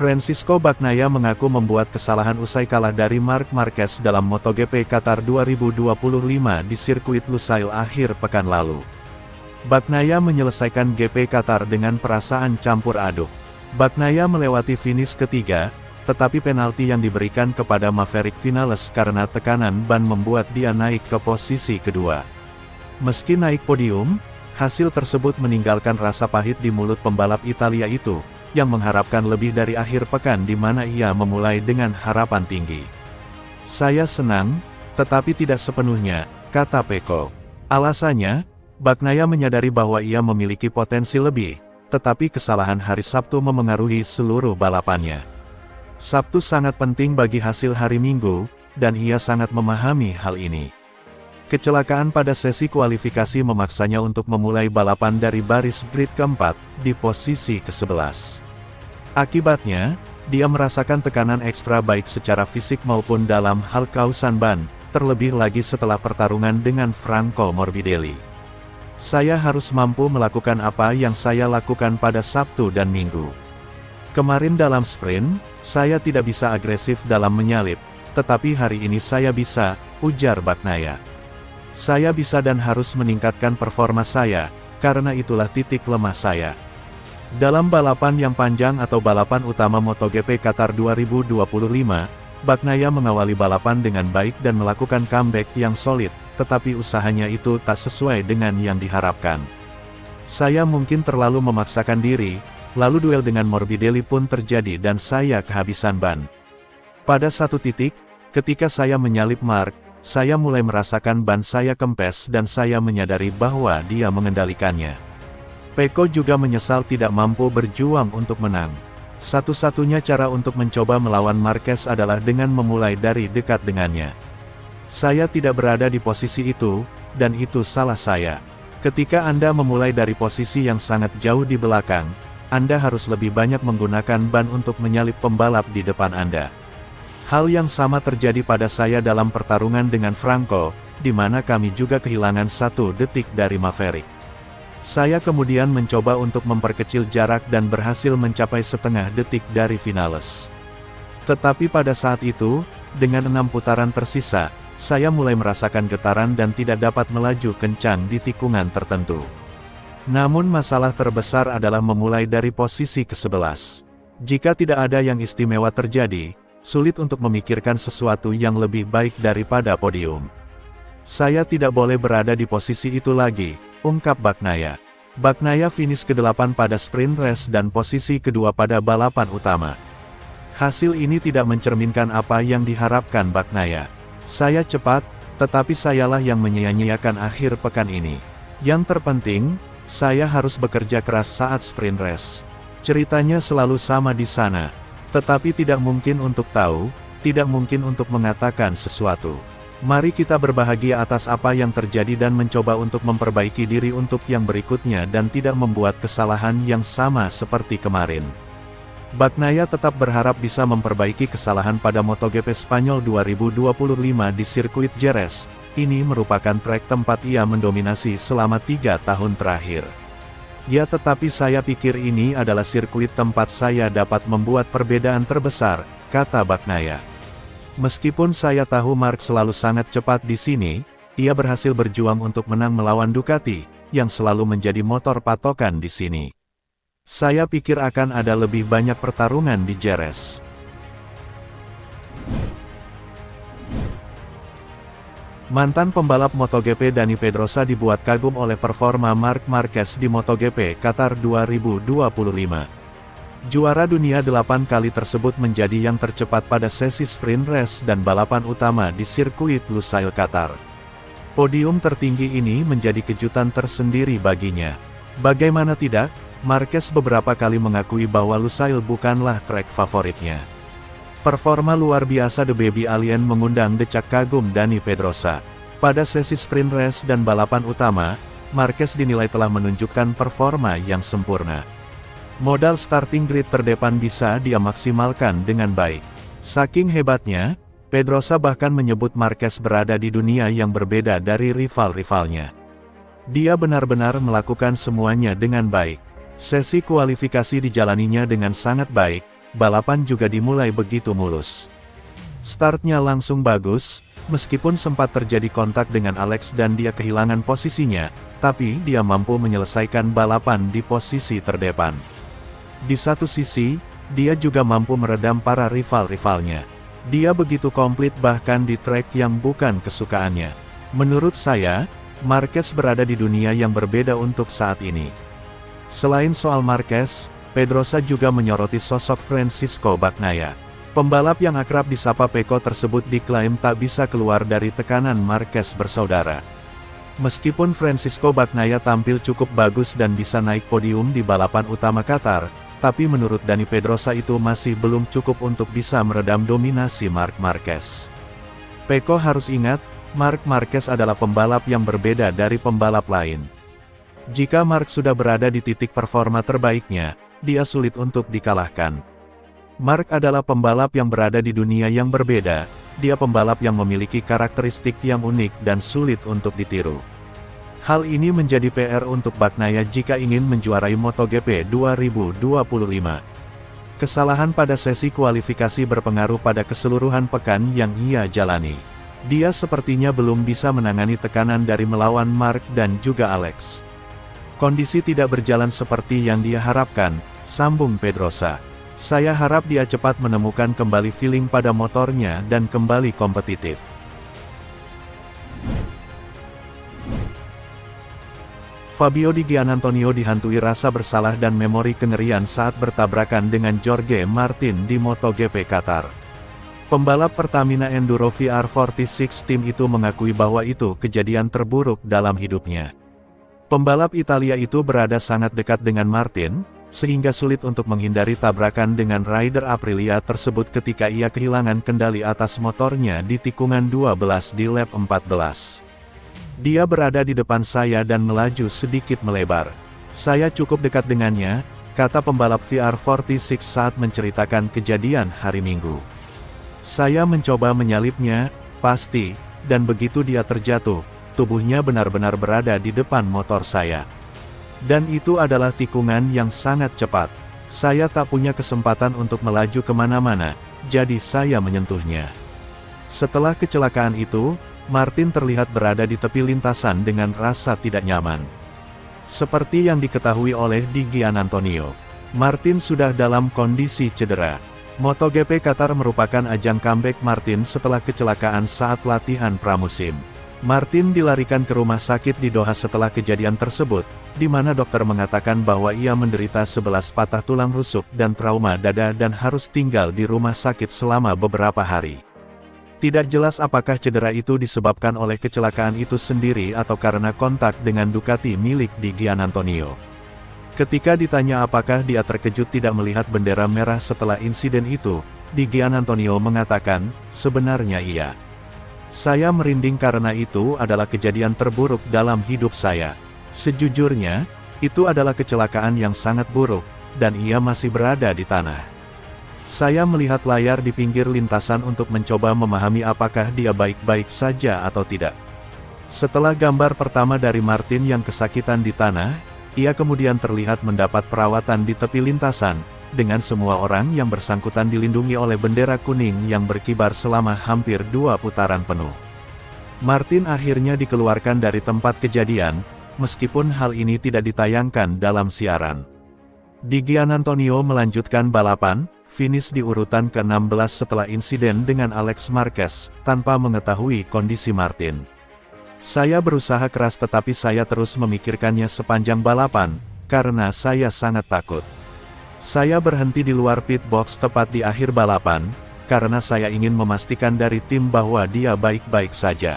Francisco Bagnaia mengaku membuat kesalahan usai kalah dari Marc Marquez dalam MotoGP Qatar 2025 di sirkuit Lusail akhir pekan lalu. Bagnaia menyelesaikan GP Qatar dengan perasaan campur aduk. Bagnaia melewati finish ketiga, tetapi penalti yang diberikan kepada Maverick Vinales karena tekanan ban membuat dia naik ke posisi kedua. Meski naik podium, hasil tersebut meninggalkan rasa pahit di mulut pembalap Italia itu, yang mengharapkan lebih dari akhir pekan di mana ia memulai dengan harapan tinggi. "Saya senang, tetapi tidak sepenuhnya," kata Pecco. Alasannya, Bagnaia menyadari bahwa ia memiliki potensi lebih, tetapi kesalahan hari Sabtu memengaruhi seluruh balapannya. Sabtu sangat penting bagi hasil hari Minggu, dan ia sangat memahami hal ini. Kecelakaan pada sesi kualifikasi memaksanya untuk memulai balapan dari baris grid keempat, di posisi ke-11. Akibatnya, dia merasakan tekanan ekstra baik secara fisik maupun dalam hal kausan ban, terlebih lagi setelah pertarungan dengan Franco Morbidelli. "Saya harus mampu melakukan apa yang saya lakukan pada Sabtu dan Minggu. Kemarin dalam sprint, saya tidak bisa agresif dalam menyalip, tetapi hari ini saya bisa," ujar Bagnaia. "Saya bisa dan harus meningkatkan performa saya, karena itulah titik lemah saya." Dalam balapan yang panjang atau balapan utama MotoGP Qatar 2025, Bagnaia mengawali balapan dengan baik dan melakukan comeback yang solid, tetapi usahanya itu tak sesuai dengan yang diharapkan. "Saya mungkin terlalu memaksakan diri, lalu duel dengan Morbidelli pun terjadi dan saya kehabisan ban. Pada satu titik, ketika saya menyalip Marc, saya mulai merasakan ban saya kempes dan saya menyadari bahwa dia mengendalikannya." Pecco juga menyesal tidak mampu berjuang untuk menang. "Satu-satunya cara untuk mencoba melawan Marquez adalah dengan memulai dari dekat dengannya. Saya tidak berada di posisi itu, dan itu salah saya. Ketika Anda memulai dari posisi yang sangat jauh di belakang, Anda harus lebih banyak menggunakan ban untuk menyalip pembalap di depan Anda. Hal yang sama terjadi pada saya dalam pertarungan dengan Franco, di mana kami juga kehilangan 1 detik dari Maverick. Saya kemudian mencoba untuk memperkecil jarak dan berhasil mencapai setengah detik dari Vinales. Tetapi pada saat itu, dengan 6 putaran tersisa, saya mulai merasakan getaran dan tidak dapat melaju kencang di tikungan tertentu. Namun masalah terbesar adalah memulai dari posisi ke-11. Jika tidak ada yang istimewa terjadi, sulit untuk memikirkan sesuatu yang lebih baik daripada podium. Saya tidak boleh berada di posisi itu lagi, ungkap Bagnaia. Bagnaia finish ke-8 pada sprint race dan posisi kedua pada balapan utama. Hasil ini tidak mencerminkan apa yang diharapkan Bagnaia. "Saya cepat, tetapi sayalah yang menyia-nyiakan akhir pekan ini. Yang terpenting, saya harus bekerja keras saat sprint race." Ceritanya selalu sama di sana. Tetapi tidak mungkin untuk tahu, tidak mungkin untuk mengatakan sesuatu. Mari kita berbahagia atas apa yang terjadi dan mencoba untuk memperbaiki diri untuk yang berikutnya dan tidak membuat kesalahan yang sama seperti kemarin. Bagnaia tetap berharap bisa memperbaiki kesalahan pada MotoGP Spanyol 2025 di sirkuit Jerez. Ini merupakan trek tempat ia mendominasi selama 3 tahun terakhir. "Ya, tetapi saya pikir ini adalah sirkuit tempat saya dapat membuat perbedaan terbesar," kata Bagnaia. "Meskipun saya tahu Marc selalu sangat cepat di sini, ia berhasil berjuang untuk menang melawan Ducati, yang selalu menjadi motor patokan di sini. Saya pikir akan ada lebih banyak pertarungan di Jerez." Mantan pembalap MotoGP Dani Pedrosa dibuat kagum oleh performa Marc Marquez di MotoGP Qatar 2025. Juara dunia 8 kali tersebut menjadi yang tercepat pada sesi sprint race dan balapan utama di sirkuit Lusail Qatar. Podium tertinggi ini menjadi kejutan tersendiri baginya. Bagaimana tidak, Marquez beberapa kali mengakui bahwa Lusail bukanlah trek favoritnya. Performa luar biasa The Baby Alien mengundang decak kagum Dani Pedrosa. Pada sesi sprint race dan balapan utama, Marquez dinilai telah menunjukkan performa yang sempurna. Modal starting grid terdepan bisa dia maksimalkan dengan baik. Saking hebatnya, Pedrosa bahkan menyebut Marquez berada di dunia yang berbeda dari rival-rivalnya. Dia benar-benar melakukan semuanya dengan baik. Sesi kualifikasi dijalaninya dengan sangat baik, balapan juga dimulai begitu mulus. Startnya langsung bagus, meskipun sempat terjadi kontak dengan Alex dan dia kehilangan posisinya, tapi dia mampu menyelesaikan balapan di posisi terdepan. Di satu sisi, dia juga mampu meredam para rival-rivalnya. Dia begitu komplit bahkan di trek yang bukan kesukaannya. Menurut saya, Marquez berada di dunia yang berbeda untuk saat ini. Selain soal Marquez, Pedrosa juga menyoroti sosok Francisco Bagnaia. Pembalap yang akrab disapa Peko tersebut diklaim tak bisa keluar dari tekanan Marquez bersaudara. Meskipun Francisco Bagnaia tampil cukup bagus dan bisa naik podium di balapan utama Qatar, tapi menurut Dani Pedrosa itu masih belum cukup untuk bisa meredam dominasi Marc Marquez. Peko harus ingat, Marc Marquez adalah pembalap yang berbeda dari pembalap lain. Jika Marc sudah berada di titik performa terbaiknya, dia sulit untuk dikalahkan. Marc adalah pembalap yang berada di dunia yang berbeda, dia pembalap yang memiliki karakteristik yang unik dan sulit untuk ditiru. Hal ini menjadi PR untuk Bagnaia jika ingin menjuarai MotoGP 2025. Kesalahan pada sesi kualifikasi berpengaruh pada keseluruhan pekan yang ia jalani. Dia sepertinya belum bisa menangani tekanan dari melawan Marc dan juga Alex. Kondisi tidak berjalan seperti yang dia harapkan, sambung Pedrosa. Saya harap dia cepat menemukan kembali feeling pada motornya dan kembali kompetitif. Fabio Di Giannantonio dihantui rasa bersalah dan memori kengerian saat bertabrakan dengan Jorge Martin di MotoGP Qatar. Pembalap Pertamina Enduro VR46 Team itu mengakui bahwa itu kejadian terburuk dalam hidupnya. Pembalap Italia itu berada sangat dekat dengan Martin, sehingga sulit untuk menghindari tabrakan dengan rider Aprilia tersebut ketika ia kehilangan kendali atas motornya di tikungan 12 di lap 14. Dia berada di depan saya dan melaju sedikit melebar. Saya cukup dekat dengannya, kata pembalap VR46 saat menceritakan kejadian hari Minggu. Saya mencoba menyalipnya, pasti, dan begitu dia terjatuh, tubuhnya benar-benar berada di depan motor saya. Dan itu adalah tikungan yang sangat cepat. Saya tak punya kesempatan untuk melaju kemana-mana, jadi saya menyentuhnya. Setelah kecelakaan itu, Martin terlihat berada di tepi lintasan dengan rasa tidak nyaman. Seperti yang diketahui oleh Di Giannantonio, Martin sudah dalam kondisi cedera. MotoGP Qatar merupakan ajang comeback Martin setelah kecelakaan saat latihan pramusim. Martin dilarikan ke rumah sakit di Doha setelah kejadian tersebut, di mana dokter mengatakan bahwa ia menderita 11 patah tulang rusuk dan trauma dada dan harus tinggal di rumah sakit selama beberapa hari. Tidak jelas apakah cedera itu disebabkan oleh kecelakaan itu sendiri atau karena kontak dengan Ducati milik Di Giannantonio. Ketika ditanya apakah dia terkejut tidak melihat bendera merah setelah insiden itu, Di Giannantonio mengatakan, sebenarnya iya. Saya merinding karena itu adalah kejadian terburuk dalam hidup saya. Sejujurnya, itu adalah kecelakaan yang sangat buruk, dan ia masih berada di tanah. Saya melihat layar di pinggir lintasan untuk mencoba memahami apakah dia baik-baik saja atau tidak. Setelah gambar pertama dari Martin yang kesakitan di tanah, ia kemudian terlihat mendapat perawatan di tepi lintasan, dengan semua orang yang bersangkutan dilindungi oleh bendera kuning yang berkibar selama hampir 2 putaran penuh. Martin akhirnya dikeluarkan dari tempat kejadian, meskipun hal ini tidak ditayangkan dalam siaran. Di Giannantonio melanjutkan balapan, finish di urutan ke-16 setelah insiden dengan Alex Marquez, tanpa mengetahui kondisi Martin. Saya berusaha keras tetapi saya terus memikirkannya sepanjang balapan, karena saya sangat takut. Saya berhenti di luar pit box tepat di akhir balapan, karena saya ingin memastikan dari tim bahwa dia baik-baik saja.